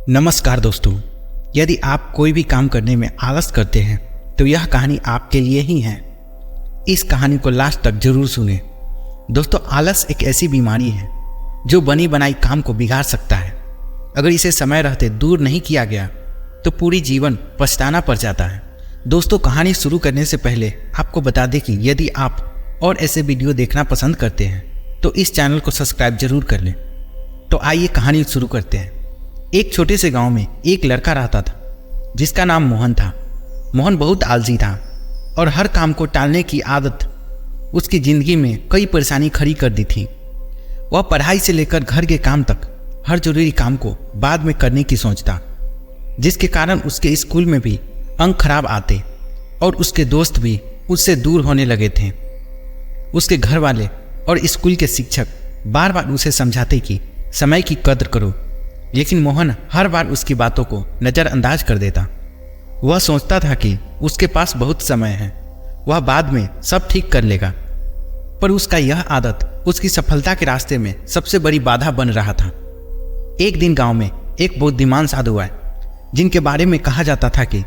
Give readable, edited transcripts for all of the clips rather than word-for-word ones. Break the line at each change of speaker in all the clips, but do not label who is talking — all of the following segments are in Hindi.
नमस्कार दोस्तों, यदि आप कोई भी काम करने में आलस करते हैं तो यह कहानी आपके लिए ही है। इस कहानी को लास्ट तक जरूर सुनें। दोस्तों, आलस एक ऐसी बीमारी है जो बनी बनाई काम को बिगाड़ सकता है। अगर इसे समय रहते दूर नहीं किया गया तो पूरी जीवन पछताना पड़ जाता है। दोस्तों, कहानी शुरू करने से पहले आपको बता दें कि यदि आप और ऐसे वीडियो देखना पसंद करते हैं तो इस चैनल को सब्सक्राइब जरूर कर लें। तो आइए कहानी शुरू करते हैं। एक छोटे से गांव में एक लड़का रहता था जिसका नाम मोहन था। मोहन बहुत आलसी था और हर काम को टालने की आदत उसकी जिंदगी में कई परेशानी खड़ी कर दी थी। वह पढ़ाई से लेकर घर के काम तक हर जरूरी काम को बाद में करने की सोचता, जिसके कारण उसके स्कूल में भी अंक खराब आते और उसके दोस्त भी उससे दूर होने लगे थे। उसके घर वाले और स्कूल के शिक्षक बार बार उसे समझाते कि समय की कद्र करो, लेकिन मोहन हर बार उसकी बातों को नज़रअंदाज कर देता। वह सोचता था कि उसके पास बहुत समय है, वह बाद में सब ठीक कर लेगा। पर उसका यह आदत उसकी सफलता के रास्ते में सबसे बड़ी बाधा बन रहा था। एक दिन गांव में एक बुद्धिमान साधु आए, जिनके बारे में कहा जाता था कि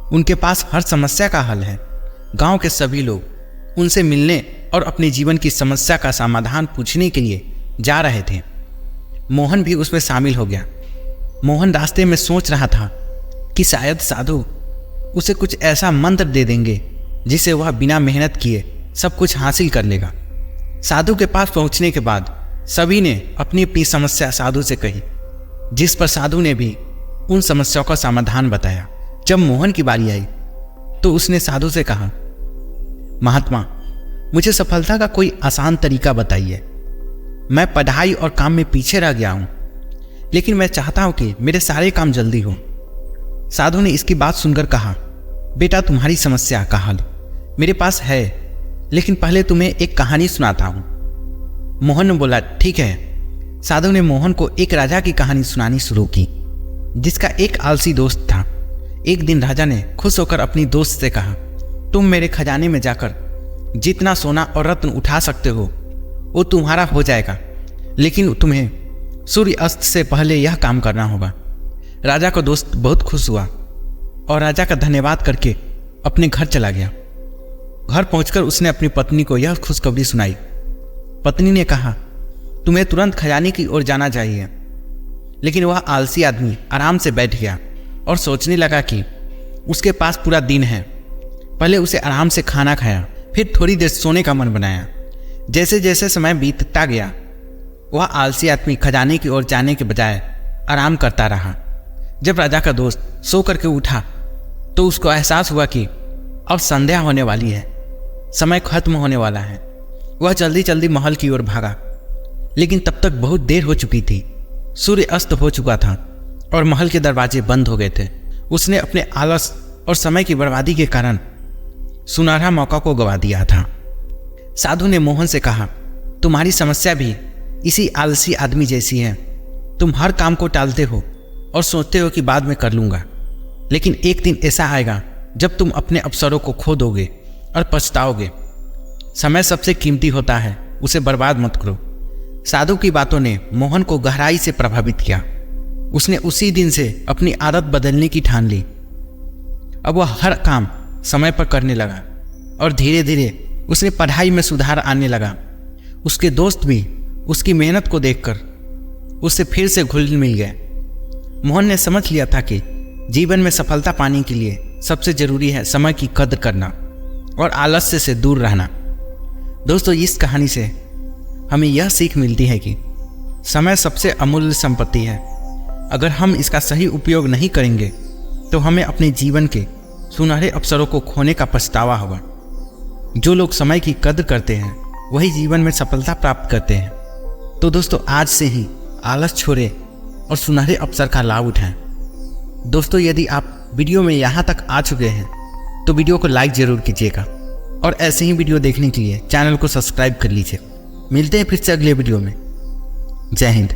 उनके पास हर समस्या का हल है। गांव के सभी लोग उनसे मिलने और अपने जीवन की समस्या का समाधान पूछने के लिए जा रहे थे। मोहन भी उसमें शामिल हो गया। मोहन रास्ते में सोच रहा था कि शायद साधु उसे कुछ ऐसा मंत्र दे देंगे जिसे वह बिना मेहनत किए सब कुछ हासिल कर लेगा। साधु के पास पहुंचने के बाद सभी ने अपनी अपनी समस्या साधु से कही, जिस पर साधु ने भी उन समस्याओं का समाधान बताया। जब मोहन की बारी आई तो उसने साधु से कहा, महात्मा, मुझे सफलता का कोई आसान तरीका बताइए। मैं पढ़ाई और काम में पीछे रह गया हूं, लेकिन मैं चाहता हूं कि मेरे सारे काम जल्दी हो। साधु ने इसकी बात सुनकर कहा, बेटा, तुम्हारी समस्या का हल मेरे पास है, लेकिन पहले तुम्हें एक कहानी सुनाता हूं। मोहन ने बोला, ठीक है। साधु ने मोहन को एक राजा की कहानी सुनानी शुरू की, जिसका एक आलसी दोस्त था। एक दिन राजा ने खुश होकर अपनी दोस्त से कहा, तुम मेरे खजाने में जाकर जितना सोना और रत्न उठा सकते हो वो तुम्हारा हो जाएगा, लेकिन तुम्हें सूर्य अस्त से पहले यह काम करना होगा। राजा का दोस्त बहुत खुश हुआ और राजा का धन्यवाद करके अपने घर चला गया। घर पहुंचकर उसने अपनी पत्नी को यह खुशखबरी सुनाई। पत्नी ने कहा, तुम्हें तुरंत खजाने की ओर जाना चाहिए। लेकिन वह आलसी आदमी आराम से बैठ गया और सोचने लगा कि उसके पास पूरा दिन है। पहले उसे आराम से खाना खाया, फिर थोड़ी देर सोने का मन बनाया। जैसे जैसे समय बीतता गया, वह आलसी आदमी खजाने की ओर जाने के बजाय आराम करता रहा। जब राजा का दोस्त सो करके उठा तो उसको एहसास हुआ कि अब संध्या होने वाली है, समय खत्म होने वाला है। वह जल्दी जल्दी महल की ओर भागा, लेकिन तब तक बहुत देर हो चुकी थी। सूर्य अस्त हो चुका था और महल के दरवाजे बंद हो गए थे। उसने अपने आलस और समय की बर्बादी के कारण सुनहरा मौका को गवा दिया था। साधु ने मोहन से कहा, तुम्हारी समस्या भी इसी आलसी आदमी जैसी है। तुम हर काम को टालते हो और सोचते हो कि बाद में कर लूँगा, लेकिन एक दिन ऐसा आएगा जब तुम अपने अवसरों को खो दोगे और पछताओगे। समय सबसे कीमती होता है, उसे बर्बाद मत करो। साधु की बातों ने मोहन को गहराई से प्रभावित किया। उसने उसी दिन से अपनी आदत बदलने की ठान ली। अब वह हर काम समय पर करने लगा और धीरे धीरे उसने पढ़ाई में सुधार आने लगा। उसके दोस्त भी उसकी मेहनत को देखकर उससे फिर से घुल मिल गए। मोहन ने समझ लिया था कि जीवन में सफलता पाने के लिए सबसे जरूरी है समय की कद्र करना और आलस्य से दूर रहना। दोस्तों, इस कहानी से हमें यह सीख मिलती है कि समय सबसे अमूल्य संपत्ति है। अगर हम इसका सही उपयोग नहीं करेंगे तो हमें अपने जीवन के सुनहरे अवसरों को खोने का पछतावा होगा। जो लोग समय की कद्र करते हैं वही जीवन में सफलता प्राप्त करते हैं। तो दोस्तों, आज से ही आलस छोड़ें और सुनहरे अवसर का लाभ उठाएं। दोस्तों, यदि आप वीडियो में यहाँ तक आ चुके हैं तो वीडियो को लाइक ज़रूर कीजिएगा और ऐसे ही वीडियो देखने के लिए चैनल को सब्सक्राइब कर लीजिए। मिलते हैं फिर से अगले वीडियो में। जय हिंद।